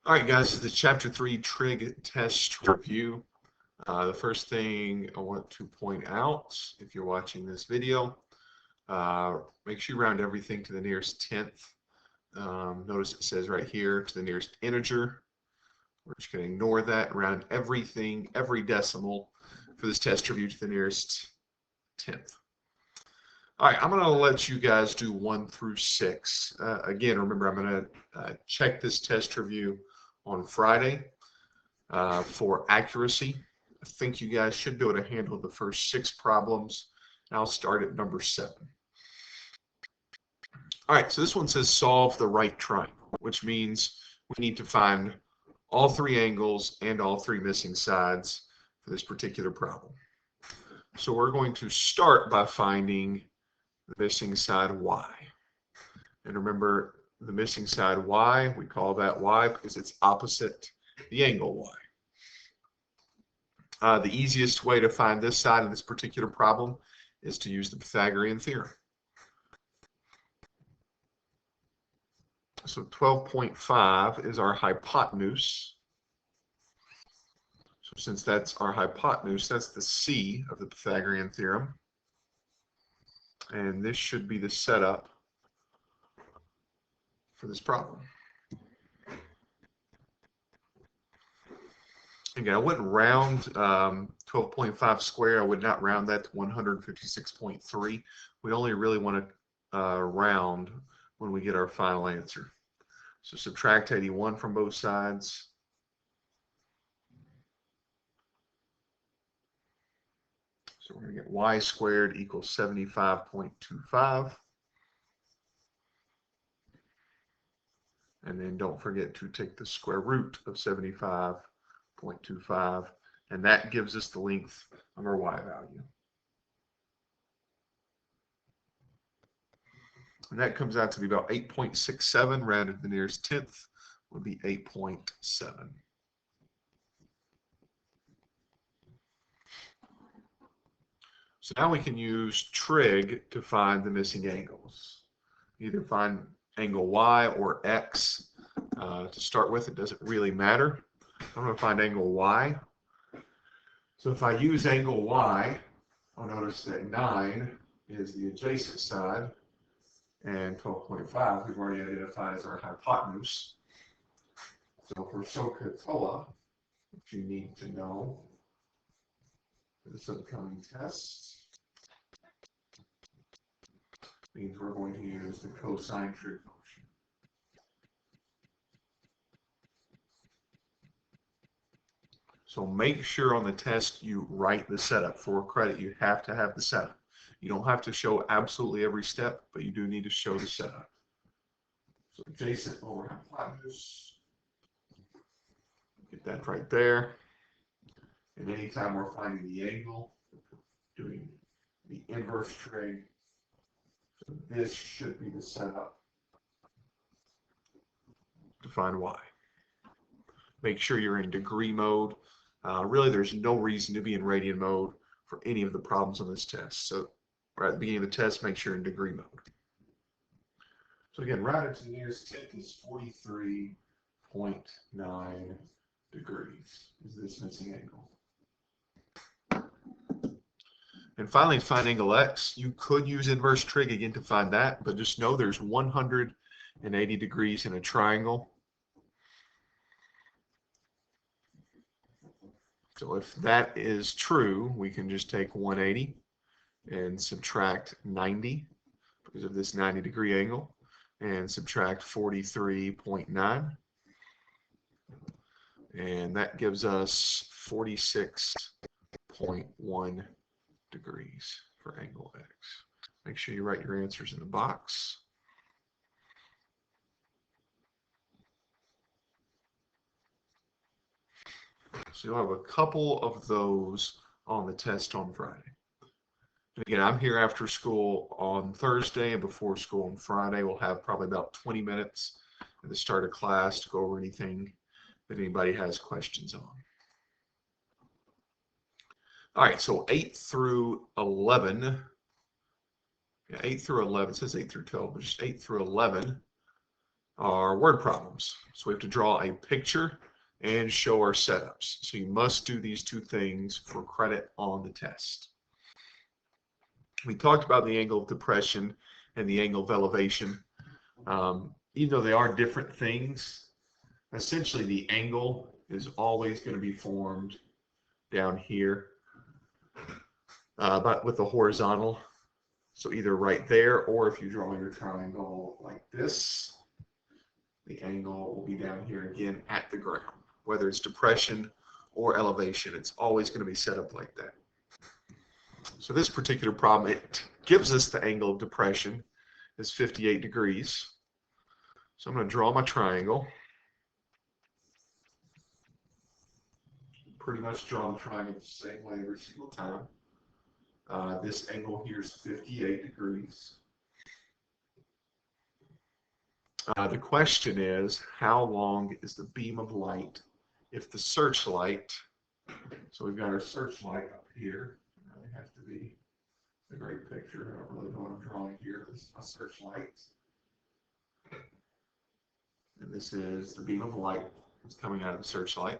All right, guys, this is the Chapter 3 Trig Test review. The first thing I want to point out, if you're watching this video, make sure you round everything to the nearest tenth. Notice it says right here to the nearest integer. We're just going to ignore that, round everything, every decimal for this test review to the nearest tenth. All right, I'm going to let you guys do 1 through 6. Again, remember, I'm going to check this test review on Friday for accuracy. I think you guys should be able to handle the first 6 problems. And I'll start at number 7. All right, so this one says solve the right triangle, which means we need to find all 3 angles and all 3 missing sides for this particular problem. So we're going to start by finding the missing side y. And remember, the missing side y, we call that y because it's opposite the angle y. The easiest way to find this side of this particular problem is to use the Pythagorean theorem. So 12.5 is our hypotenuse. So since that's our hypotenuse, that's the C of the Pythagorean theorem. And this should be the setup for this problem. Again, I wouldn't round 12.5 square. I would not round that to 156.3. We only really want to round when we get our final answer. So subtract 81 from both sides. So we're going to get y squared equals 75.25. And then don't forget to take the square root of 75.25. And that gives us the length of our y value. And that comes out to be about 8.67, rounded to the nearest tenth would be 8.7. So now we can use trig to find the missing angles. Either find angle y or x. To start with, it doesn't really matter. I'm going to find angle y. So if I use angle y, I'll notice that 9 is the adjacent side, and 12.5 we've already identified as our hypotenuse. So for SOHCAHTOA, what you need to know for this upcoming test means we're going to use the cosine trig function. So make sure on the test you write the setup. For credit, you have to have the setup. You don't have to show absolutely every step, but you do need to show the setup. So adjacent over hypotenuse. Get that right there. And anytime we're finding the angle, doing the inverse trig. So this should be the setup to find y. Make sure you're in degree mode. Really, there's no reason to be in radian mode for any of the problems on this test. So right at the beginning of the test, make sure you're in degree mode. So again, rounded to the nearest tenth is 43.9 degrees is this missing angle. And finally, to find angle x, you could use inverse trig again to find that, but just know there's 180 degrees in a triangle. So if that is true, we can just take 180 and subtract 90 because of this 90-degree angle, and subtract 43.9. And that gives us 46.1 degrees for angle x. Make sure you write your answers in the box. So you'll have a couple of those on the test on Friday. And again, I'm here after school on Thursday and before school on Friday. We'll have probably about 20 minutes at the start of class to go over anything that anybody has questions on. All right, so 8 through 11. Yeah, 8 through 11. It says 8 through 12, but just 8 through 11. are word problems. So we have to draw a picture and show our setups. So you must do these two things for credit on the test. We talked about the angle of depression and the angle of elevation. Even though they are different things, essentially the angle is always going to be formed down here, but with the horizontal. So either right there, or if you draw your triangle like this, the angle will be down here again at the ground. Whether it's depression or elevation, it's always going to be set up like that. So this particular problem, it gives us the angle of depression is 58 degrees. So I'm going to draw my triangle. Pretty much draw the triangle the same way every single time. This angle here is 58 degrees. The question is, how long is the beam of light if the searchlight, so we've got our searchlight up here. It has to be a great picture. I don't really know what I'm drawing here. This is my searchlight. And this is the beam of light that's coming out of the searchlight.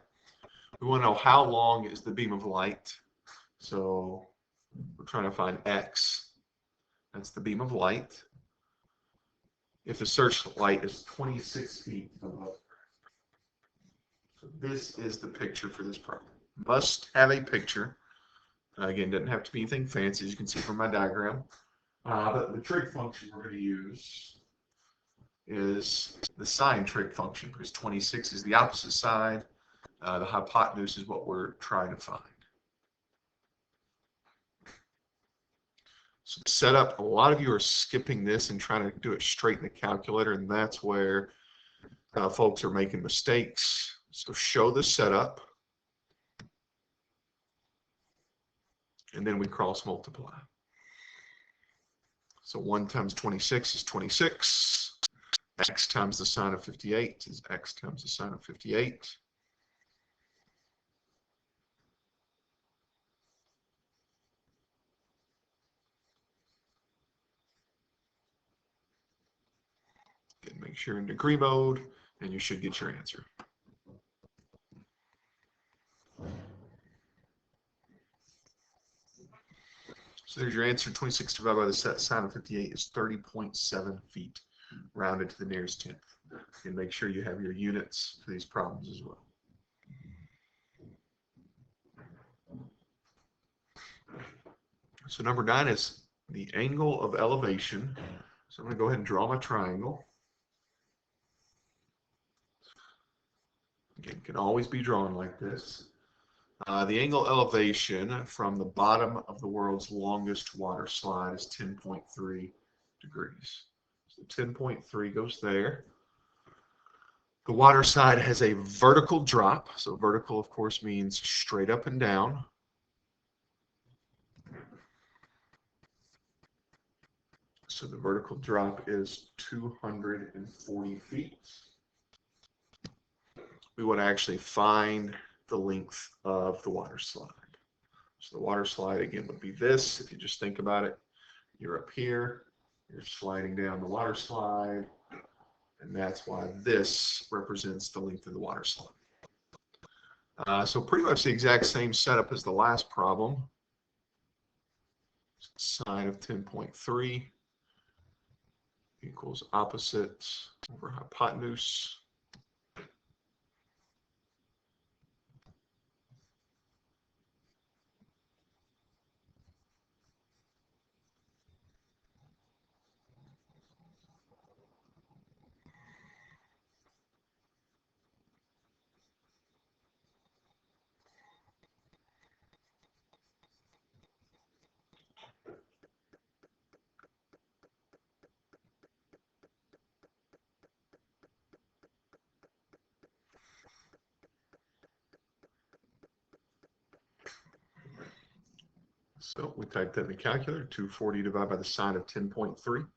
We want to know how long is the beam of light. So we're trying to find X. That's the beam of light. If the searchlight is 26 feet above. So this is the picture for this problem. Must have a picture. Again, doesn't have to be anything fancy, as you can see from my diagram. But the trig function we're going to use is the sine trig function, because 26 is the opposite side. The hypotenuse is what we're trying to find. So to set up, a lot of you are skipping this and trying to do it straight in the calculator, and that's where folks are making mistakes. So show the setup, and then we cross multiply. So 1 times 26 is 26. X times the sine of 58 is X times the sine of 58. Again, make sure you're in degree mode, and you should get your answer. So there's your answer. 26 divided by the sine of 58 is 30.7 feet, rounded to the nearest tenth. And make sure you have your units for these problems as well. So number 9 is the angle of elevation. So I'm going to go ahead and draw my triangle. Again, can always be drawn like this. The angle elevation from the bottom of the world's longest water slide is 10.3 degrees. So 10.3 goes there. The water side has a vertical drop. So vertical, of course, means straight up and down. So the vertical drop is 240 feet. We want to actually find the length of the water slide. So the water slide, again, would be this. If you just think about it, you're up here, you're sliding down the water slide, and that's why this represents the length of the water slide. So pretty much the exact same setup as the last problem. Sine of 10.3 equals opposite over hypotenuse. So we typed that in the calculator, 240 divided by the sine of 10.3.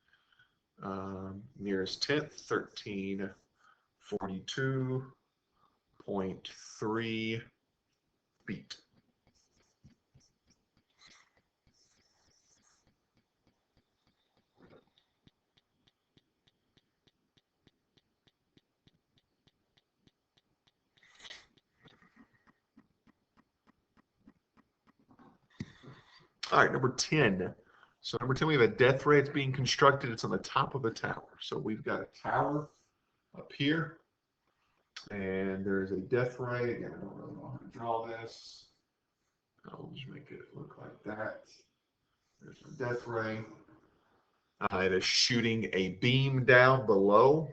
Nearest tenth, 1342.3 feet. All right, number 10. So number 10, we have a death ray. It's being constructed. It's on the top of a tower. So we've got a tower up here, and there's a death ray. Again, I don't really know how to draw this. I'll just make it look like that. There's a death ray. It is shooting a beam down below.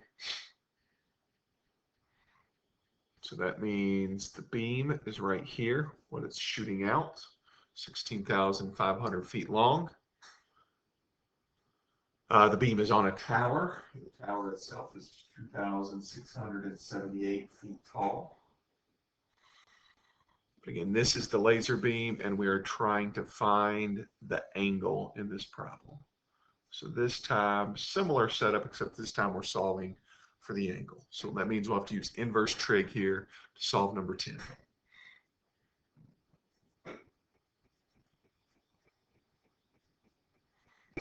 So that means the beam is right here, what it's shooting out, 16,500 feet long. The beam is on a tower. The tower itself is 2,678 feet tall. But again, this is the laser beam, and we are trying to find the angle in this problem. So this time, similar setup, except this time we're solving for the angle. So that means we'll have to use inverse trig here to solve number 10.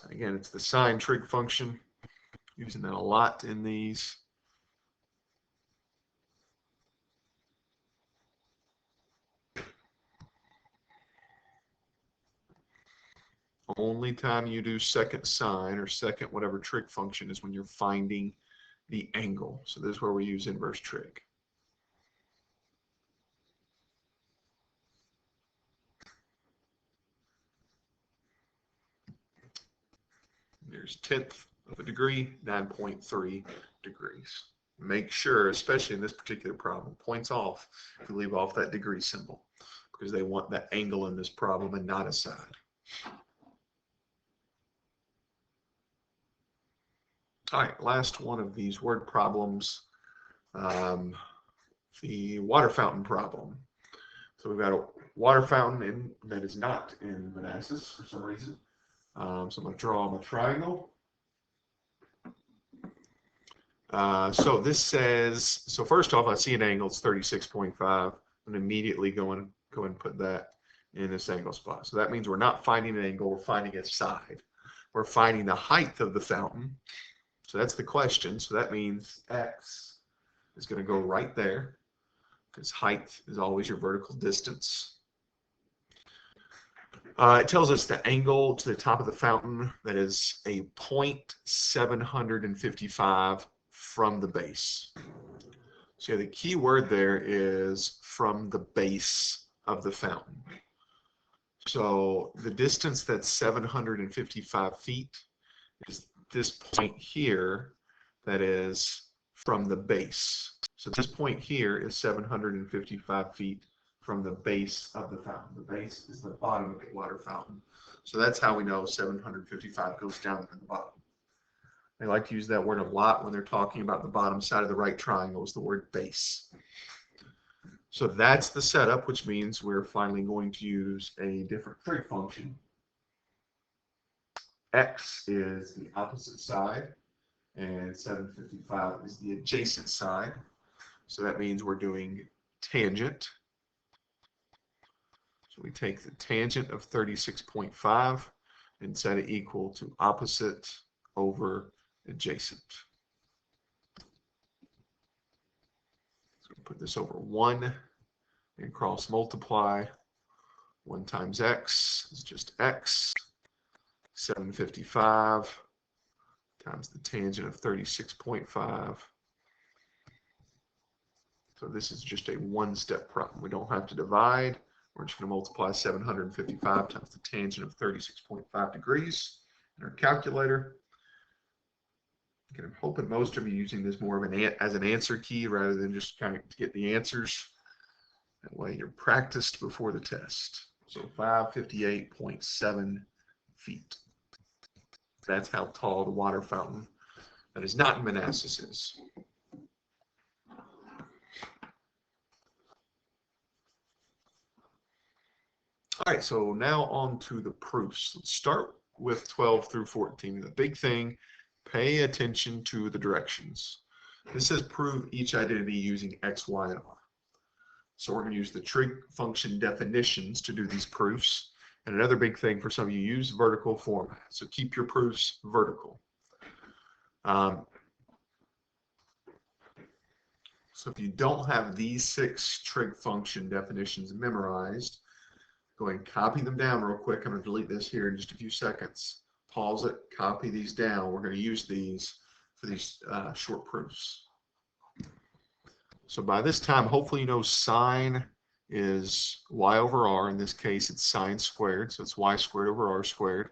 Again, it's the sine trig function, using that a lot in these. Only time you do second sine or second whatever trig function is when you're finding the angle. So this is where we use inverse trig. There's 1/10 of a degree, 9.3 degrees. Make sure, especially in this particular problem, points off if you leave off that degree symbol, because they want that angle in this problem and not a side. All right, last one of these word problems, the water fountain problem. So we've got a water fountain that is not in Manassas for some reason. So I'm going to draw them a triangle. So this says, so first off, I see an angle, it's 36.5. I'm going to immediately go and put that in this angle spot. So that means we're not finding an angle, we're finding a side. We're finding the height of the fountain. So that's the question. So that means x is going to go right there, because height is always your vertical distance. It tells us the angle to the top of the fountain, that is a 0.755 from the base. So yeah, the key word there is from the base of the fountain. So the distance that's 755 feet is this point here, that is from the base. So this point here is 755 feet from the base of the fountain. The base is the bottom of the water fountain. So that's how we know 755 goes down to the bottom. They like to use that word a lot when they're talking about the bottom side of the right triangle, is the word base. So that's the setup, which means we're finally going to use a different trig function. X is the opposite side, and 755 is the adjacent side. So that means we're doing tangent. So we take the tangent of 36.5 and set it equal to opposite over adjacent. So we put this over 1 and cross multiply. 1 times x is just x. 755 times the tangent of 36.5. So this is just a one-step problem. We don't have to divide. We're just going to multiply 755 times the tangent of 36.5 degrees in our calculator. Again, I'm hoping most of you are using this more of as an answer key rather than just kind of to get the answers. That way you're practiced before the test. So 558.7 feet. That's how tall the water fountain that is not in Manassas is. All right, so now on to the proofs. Let's start with 12 through 14. The big thing, pay attention to the directions. This says prove each identity using x, y, and r. So we're going to use the trig function definitions to do these proofs. And another big thing for some of you, use vertical format. So keep your proofs vertical. So if you don't have these 6 trig function definitions memorized, Go ahead and copy them down real quick. I'm going to delete this here in just a few seconds. Pause it, copy these down. We're going to use these for these short proofs. So by this time, hopefully you know sine is y over r. In this case, it's sine squared, so it's y squared over r squared.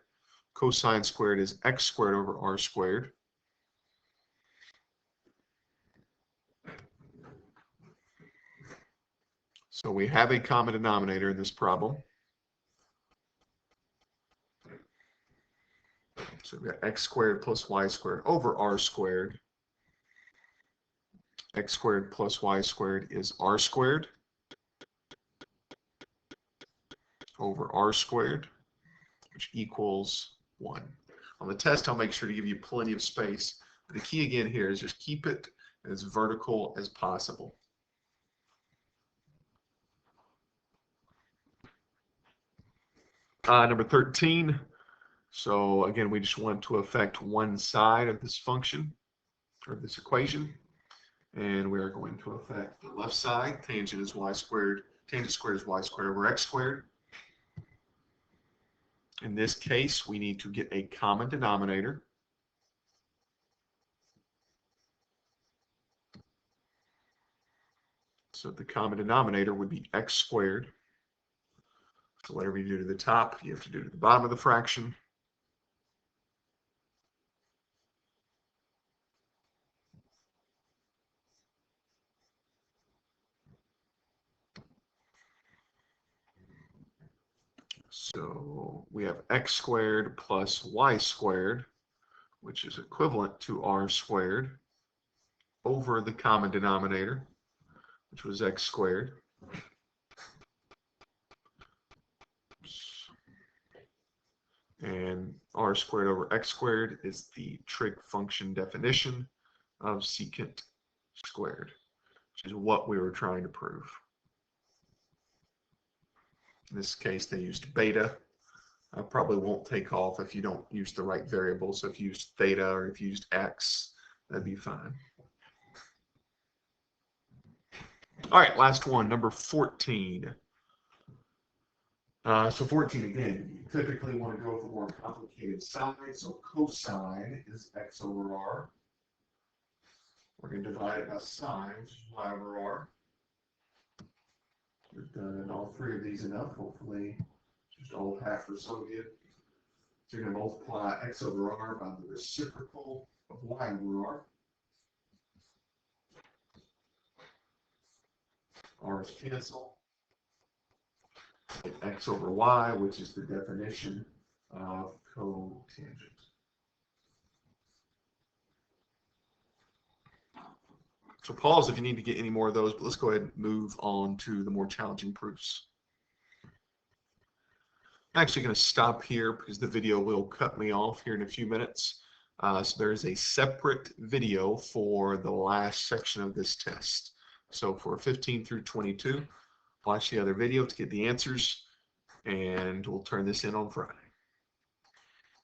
Cosine squared is x squared over r squared. So we have a common denominator in this problem. So we've got x squared plus y squared over r squared. X squared plus y squared is r squared over r squared, which equals 1. On the test, I'll make sure to give you plenty of space. The key again here is just keep it as vertical as possible. Number 13. So again, we just want to affect one side of this function or this equation. And we are going to affect the left side. Tangent is y squared. Tangent squared is y squared over x squared. In this case, we need to get a common denominator. So the common denominator would be x squared. So whatever you do to the top, you have to do to the bottom of the fraction. So we have x squared plus y squared, which is equivalent to r squared, over the common denominator, which was x squared. And r squared over x squared is the trig function definition of secant squared, which is what we were trying to prove. In this case, they used beta. Probably won't take off if you don't use the right variable. So if you use theta or if you used x, that'd be fine. All right, last one, number 14. So 14 again, you typically want to go for more complicated side. So cosine is x over r. We're going to divide it by sine, which is y over r. We've done all three of these enough, hopefully just all half for some of you. So you're going to multiply x over r by the reciprocal of y over r. R's cancel. X over y, which is the definition of cotangent. So pause if you need to get any more of those, but let's go ahead and move on to the more challenging proofs. I'm actually going to stop here because the video will cut me off here in a few minutes. So there is a separate video for the last section of this test. So for 15 through 22, watch the other video to get the answers, and we'll turn this in on Friday.